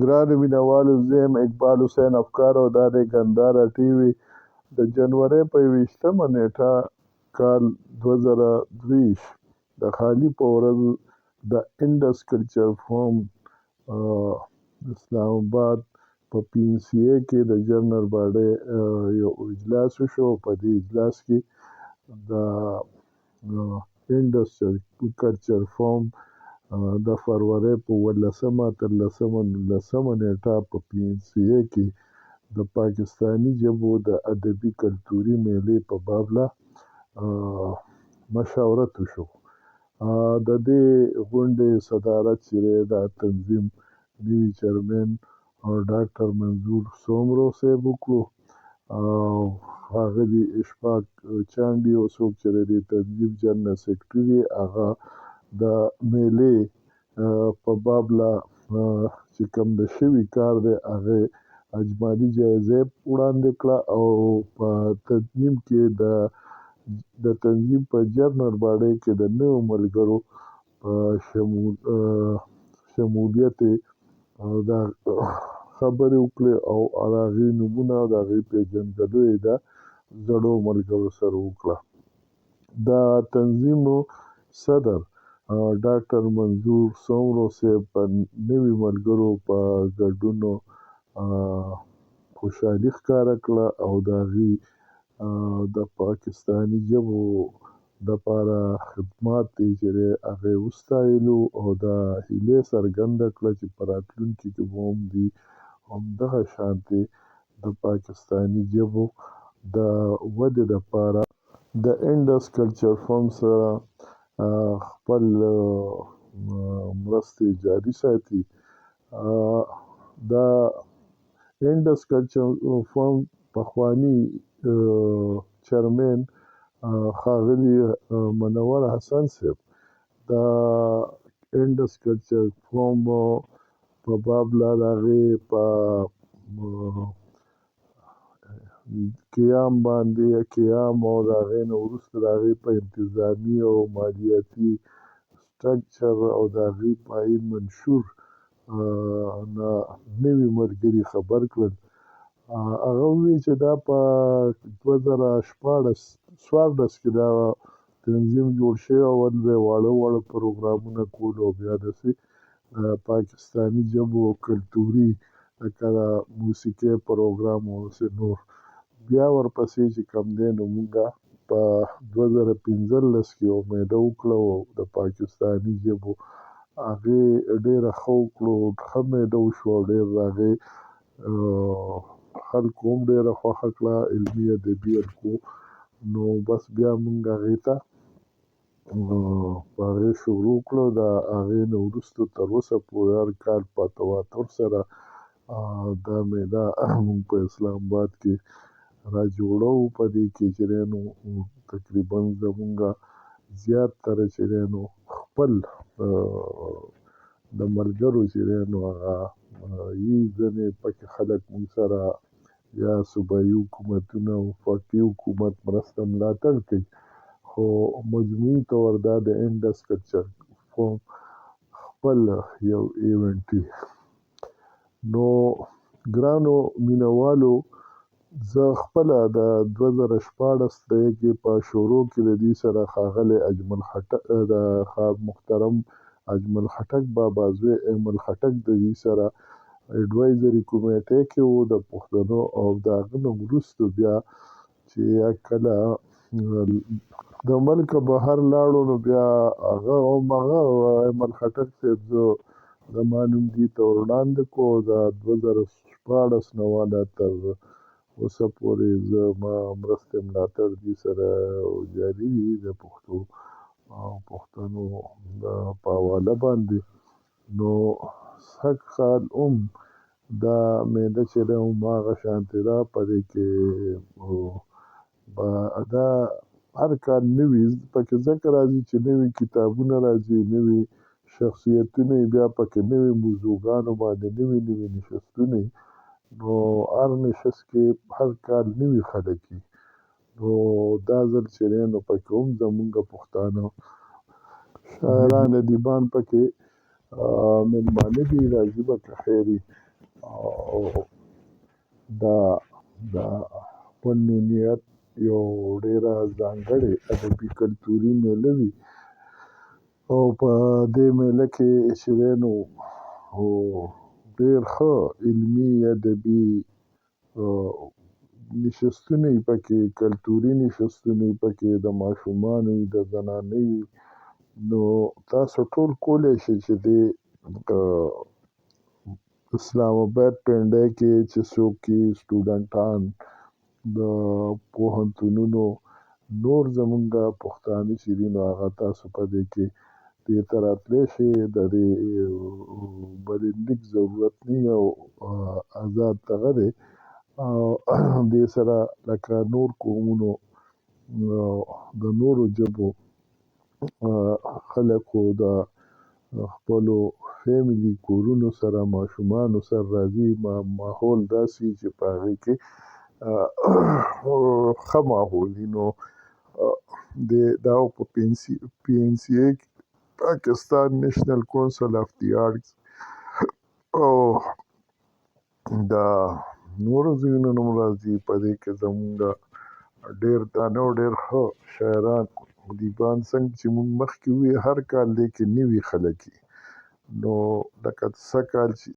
ګرانو مینوالو زه یم اقبال حسین افکار او دا دی ګندهارا ټي وي. د جنورۍ په 21 نیټه کال 2023 د خالي په ورځ د انډس کلچر فورم اسلام آباد په پی این سی ای کې د جنرال باډي یو اجلاس وشو. په دې اجلاس کې د انډس کلچر فورم د فروری په 18 13 19 نیټه په پی این سی ای کې د پاکستاني ژبو د ادبي کلتوري میلې په بابله مشاورت وشو. د دې غونډې صدارت چې دی دا تنظیم نوي چیرمن ډاکټر منظور سومرو صاحب وکړو او ښاغلي اشفاق چانډي او څوک چې د دې تنظیم جنرال سیکرټري دی هغه د میلې په بابله چې کوم د شوي کار دی هغې اجمالي جایزه وړاندې کړه او په تنظیم کې د تنظیم په جنرال باډي کې د نویو ملګرو په شمولیت دا خبرې وکړې او د هغې نومونه او د هغې پیژندګلوي یې د زړو ملګرو سره وکړه. د تنظیمو صدر ډاکټر منظور سومرو صاحب په نوي ملګرو په ګډون خوشحالي ښکاره کړه او د هغې د پاکستاني ژبو دپاره خدمات دی چې دی هغه یې وستایلو او دا هیله څرګنده کړه چې په راتلونکي کې به هم دوی همدغه شانتې د پاکستاني ژبو د ودې دپاره د انډس کلچر فورم سره خپل مرستې جاري ساتي. دا انډس کلچر فورم پخواني چیرمن ښاغلي منور حسن صاحب د انډس کلچر فورم په بابله د هغې په قیام باندې او د هغې نه وروسته د هغې په انتظامي او مالیاتي سټرکچر او د هغې په عین منشور نه نوي ملګري خبر کړل. هغه وویل چې دا په 2014 کې دا تنظیم جوړ شوی او اول به یې واړه پروګرامونه کول او بیا داسې پاکستاني ژبو کلتوري لکه د موسیقۍ پروګرام او داسې نور. بیا ورپسې چې کوم دی نو مونږه په 2015 کې یو میله وکړه او د پاکستاني ژبو هغې ډېره ښه وکړو، ښه میله وشوه او ډېر د هغې خلکو هم ډېره خوښه کړه علمي ادبي الکو. نو بس بیا مونږ هغې ته په هغې شروع کړو. د هغې نه وروسته تر اوسه پورې هر کال په تواتر سره دا میله مونږ په اسلام آباد کې را جوړوو. په دې کې چې دی نو تقریبا زمونږه زیاتره چې دی نو خپل د ملګرو چې دی نو هغه یي ځینې پکې خلک مونږ سره یا صوبایي حکومتونه او وفاقي حکومت مرسته ملاتړ کوي، خو مجموعي طور دا د انډس کلچر فورم خپل یو ایونټ وي. نو ګرانو مینوالو زه خپله د 2014 کې په شروع کې د دې سره ښاغلی اجمل خټک د محترم اجمل خټک بابا زوی ایمل خټک د دې سره اډوایزري کمیټې کې و د پښتنو او د هغه نه وروسته بیا چې کله د ملکه بهر لاړو نو بیا هغه ایمل خټک صاحب زما نوم دې ته ور وړاندې کړو. د 2014 نه واله تر اوسه پورې زما مرستې ملاتړ دې سره جاري وي د پښتنو په حواله باندې. نو سږ کال هم دا میله چې ده هماغه شانتې ده. په دې کې دا هر کال نوي پکې ځکه راځي چې نوي کتابونه راځي، نوي شخصیتونه یې بیا پکې نوي موضوعګانو باندې نوي نشستونه یي. نو هر نشست کې هر کال نوي خلک وي. نو دا ځل چې دی نو پکې هم زمونږ پښتانه شاعران ادیبان پکې مېلمانه دي، راځي به که خیر وي. او دا د فنونیت یو ډیره ځانګړې ادبي کلتوري میله وي، او په دې میله کې چې دی نو ډیر ښه علمي ادبي نشستونه وي پکې، کلتوري نشستونه وي پکې، د ماشومانو وي، د زنانه وي. نو تاسو ټول کولی شئ چې دې اسلام آباد پنډۍ کې چې څوک یې سټوډنټان د پوهنتونونو نور زمونږ پښتانه چې دي نو هغه تاسو په دې کې دې ته راتلی شئ. د دې بلنلیک ضرورت نه وي او آزاد دغه دی. او دې سره لکه نور قومونو د نورو ژبو خلکو د خپلو فیملي کورونو سره ماشومانو سره راځي، ماحول داسې وي چې په هغې کې ښه ماحول وي. نو دا په پی این سی ای کې پاکستان نیشنل کونسل آف دی آرټس او دا نورو ځایونو نه هم راځي. په دې کې زمونږ ډېر دانه او ډېر ښه شاعران ادیبان څنګه چې مونږ مخکې وویل هر کال دې کې نوي خلک وي. نو لکه سږ کال چې